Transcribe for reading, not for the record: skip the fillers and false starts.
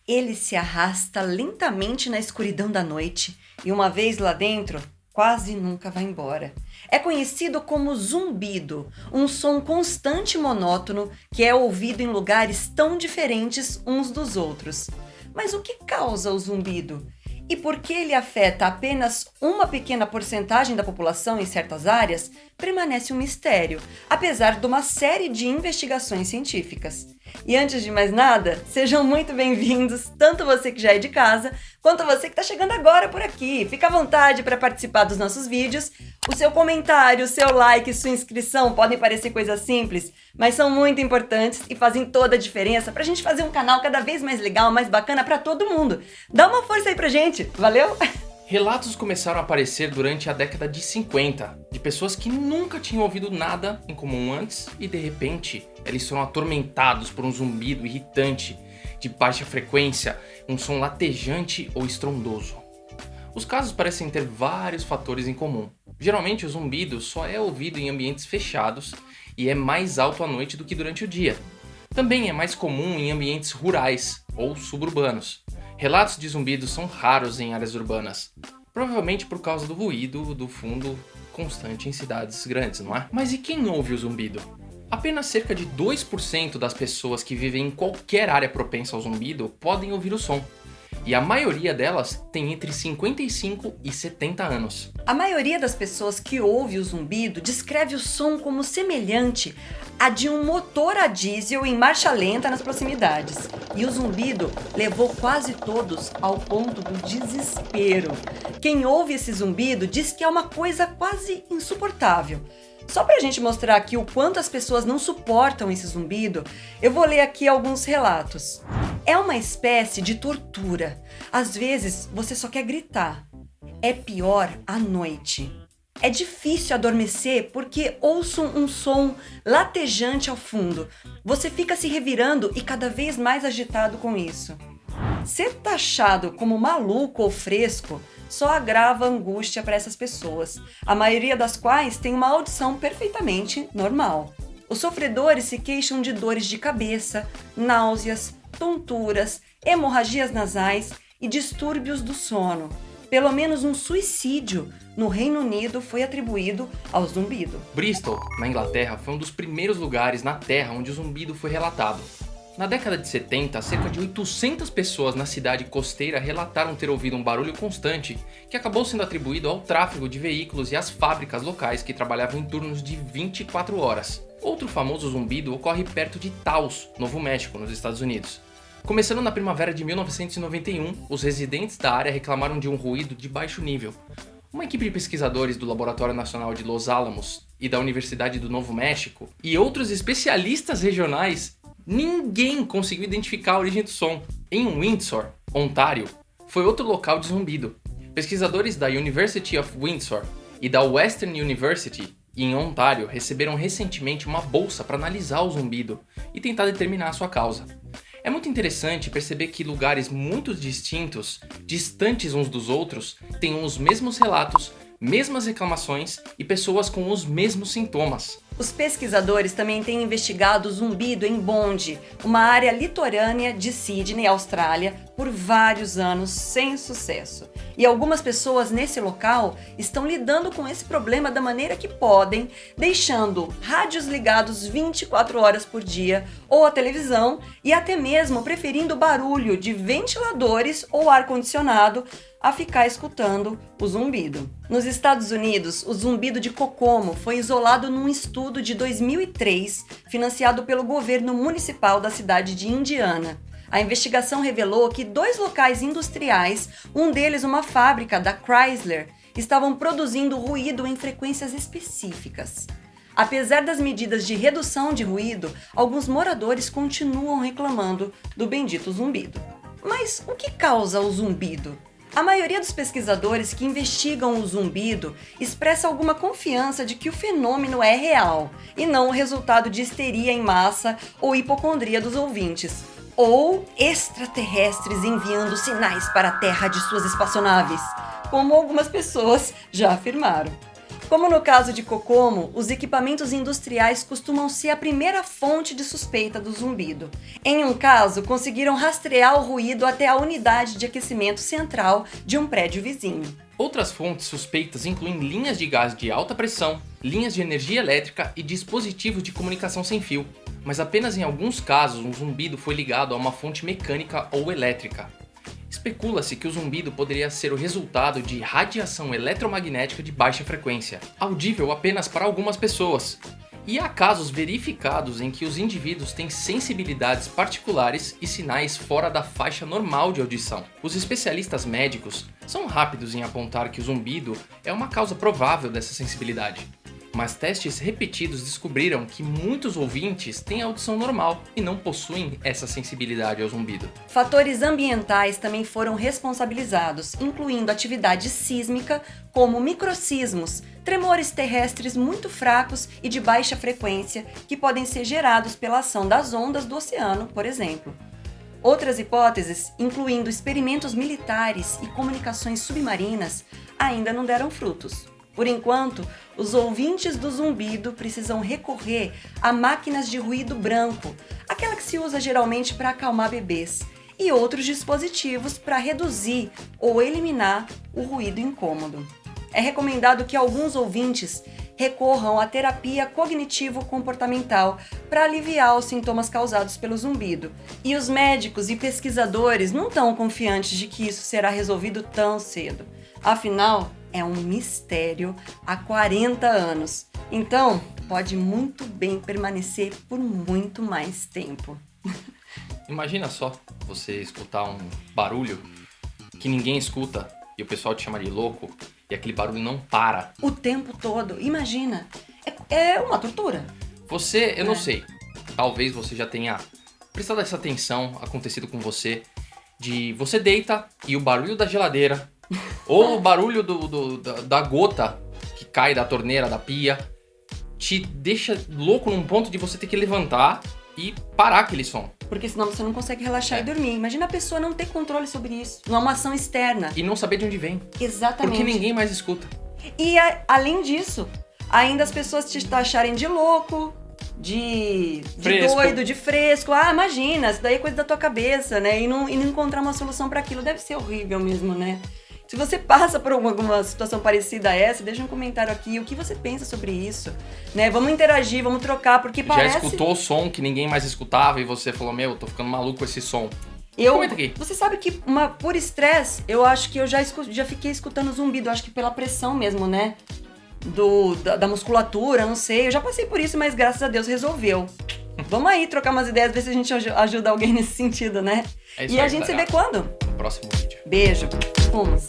Ele se arrasta lentamente na escuridão da noite e, uma vez lá dentro, quase nunca vai embora. É conhecido como zumbido, um som constante e monótono que é ouvido em lugares tão diferentes uns dos outros. Mas o que causa o zumbido? E por que ele afeta apenas uma pequena porcentagem da população em certas áreas, permanece um mistério, apesar de uma série de investigações científicas. E antes de mais nada, sejam muito bem-vindos, tanto você que já é de casa, quanto você que está chegando agora por aqui. Fica à vontade para participar dos nossos vídeos. O seu comentário, o seu like, sua inscrição podem parecer coisas simples, mas são muito importantes e fazem toda a diferença para a gente fazer um canal cada vez mais legal, mais bacana para todo mundo. Dá uma força aí pra gente, valeu? Relatos começaram a aparecer durante a década de 50, de pessoas que nunca tinham ouvido nada em comum antes e de repente eles foram atormentados por um zumbido irritante, de baixa frequência, um som latejante ou estrondoso. Os casos parecem ter vários fatores em comum. Geralmente o zumbido só é ouvido em ambientes fechados e é mais alto à noite do que durante o dia. Também é mais comum em ambientes rurais ou suburbanos. Relatos de zumbidos são raros em áreas urbanas, provavelmente por causa do ruído do fundo constante em cidades grandes, não é? Mas e quem ouve o zumbido? Apenas cerca de 2% das pessoas que vivem em qualquer área propensa ao zumbido podem ouvir o som. E a maioria delas tem entre 55 e 70 anos. A maioria das pessoas que ouve o zumbido descreve o som como semelhante a de um motor a diesel em marcha lenta nas proximidades. E o zumbido levou quase todos ao ponto do desespero. Quem ouve esse zumbido diz que é uma coisa quase insuportável. Só pra gente mostrar aqui o quanto as pessoas não suportam esse zumbido, eu vou ler aqui alguns relatos. É uma espécie de tortura. Às vezes você só quer gritar. É pior à noite. É difícil adormecer porque ouço um som latejante ao fundo. Você fica se revirando e cada vez mais agitado com isso. Ser taxado como maluco ou fresco só agrava a angústia para essas pessoas, a maioria das quais tem uma audição perfeitamente normal. Os sofredores se queixam de dores de cabeça, náuseas, tonturas, hemorragias nasais e distúrbios do sono. Pelo menos um suicídio no Reino Unido foi atribuído ao zumbido. Bristol, na Inglaterra, foi um dos primeiros lugares na Terra onde o zumbido foi relatado. Na década de 70, cerca de 800 pessoas na cidade costeira relataram ter ouvido um barulho constante que acabou sendo atribuído ao tráfego de veículos e às fábricas locais que trabalhavam em turnos de 24 horas. Outro famoso zumbido ocorre perto de Taos, Novo México, nos Estados Unidos. Começando na primavera de 1991, os residentes da área reclamaram de um ruído de baixo nível. Uma equipe de pesquisadores do Laboratório Nacional de Los Alamos e da Universidade do Novo México e outros especialistas regionais, ninguém conseguiu identificar a origem do som. Em Windsor, Ontário, foi outro local de zumbido. Pesquisadores da University of Windsor e da Western University em Ontário receberam recentemente uma bolsa para analisar o zumbido e tentar determinar a sua causa. É muito interessante perceber que lugares muito distintos, distantes uns dos outros, têm os mesmos relatos, mesmas reclamações e pessoas com os mesmos sintomas. Os pesquisadores também têm investigado o zumbido em Bondi, uma área litorânea de Sydney, Austrália, por vários anos sem sucesso. E algumas pessoas nesse local estão lidando com esse problema da maneira que podem, deixando rádios ligados 24 horas por dia ou a televisão e até mesmo preferindo o barulho de ventiladores ou ar-condicionado a ficar escutando o zumbido. Nos Estados Unidos, o zumbido de Kokomo foi isolado num estudo de 2003, financiado pelo governo municipal da cidade de Indiana. A investigação revelou que 2 locais industriais, um deles uma fábrica da Chrysler, estavam produzindo ruído em frequências específicas. Apesar das medidas de redução de ruído, alguns moradores continuam reclamando do bendito zumbido. Mas o que causa o zumbido? A maioria dos pesquisadores que investigam o zumbido expressa alguma confiança de que o fenômeno é real e não o resultado de histeria em massa ou hipocondria dos ouvintes, ou extraterrestres enviando sinais para a Terra de suas espaçonaves, como algumas pessoas já afirmaram. Como no caso de Kokomo, os equipamentos industriais costumam ser a primeira fonte de suspeita do zumbido. Em um caso, conseguiram rastrear o ruído até a unidade de aquecimento central de um prédio vizinho. Outras fontes suspeitas incluem linhas de gás de alta pressão, linhas de energia elétrica e dispositivos de comunicação sem fio, mas apenas em alguns casos um zumbido foi ligado a uma fonte mecânica ou elétrica. Especula-se que o zumbido poderia ser o resultado de radiação eletromagnética de baixa frequência, audível apenas para algumas pessoas. E há casos verificados em que os indivíduos têm sensibilidades particulares e sinais fora da faixa normal de audição. Os especialistas médicos são rápidos em apontar que o zumbido é uma causa provável dessa sensibilidade. Mas testes repetidos descobriram que muitos ouvintes têm audição normal e não possuem essa sensibilidade ao zumbido. Fatores ambientais também foram responsabilizados, incluindo atividade sísmica, como microsismos, tremores terrestres muito fracos e de baixa frequência, que podem ser gerados pela ação das ondas do oceano, por exemplo. Outras hipóteses, incluindo experimentos militares e comunicações submarinas, ainda não deram frutos. Por enquanto, os ouvintes do zumbido precisam recorrer a máquinas de ruído branco, aquela que se usa geralmente para acalmar bebês, e outros dispositivos para reduzir ou eliminar o ruído incômodo. É recomendado que alguns ouvintes recorram à terapia cognitivo-comportamental para aliviar os sintomas causados pelo zumbido. E os médicos e pesquisadores não estão confiantes de que isso será resolvido tão cedo. Afinal, é um mistério há 40 anos. Então, pode muito bem permanecer por muito mais tempo. Imagina só você escutar um barulho que ninguém escuta e o pessoal te chama de louco e aquele barulho não para. O tempo todo, imagina. É uma tortura. Eu não sei, talvez você já tenha prestado essa atenção, acontecido com você, de você deita e o barulho da geladeira ou o barulho da gota que cai da torneira, da pia, te deixa louco num ponto de você ter que levantar e parar aquele som. Porque senão você não consegue relaxar e dormir. Imagina a pessoa não ter controle sobre isso. Não é uma ação externa. E não saber de onde vem. Exatamente. Porque ninguém mais escuta. E além disso, ainda as pessoas te taxarem de louco, de doido, de fresco. Ah, imagina, isso daí é coisa da tua cabeça, né? E não encontrar uma solução para aquilo. Deve ser horrível mesmo, né? Se você passa por alguma situação parecida a essa, deixa um comentário aqui, o que você pensa sobre isso, né? Vamos interagir, vamos trocar, porque parece... Já escutou o som que ninguém mais escutava e você falou, meu, tô ficando maluco com esse som. Comenta aqui. Você sabe que por estresse, eu acho que eu já fiquei escutando zumbido, acho que pela pressão mesmo, né? Da musculatura, não sei. Eu já passei por isso, mas graças a Deus resolveu. Vamos aí trocar umas ideias, ver se a gente ajuda alguém nesse sentido, né? É isso e aí, a gente se galera. vê quando? No próximo vídeo. Beijo. Fomos.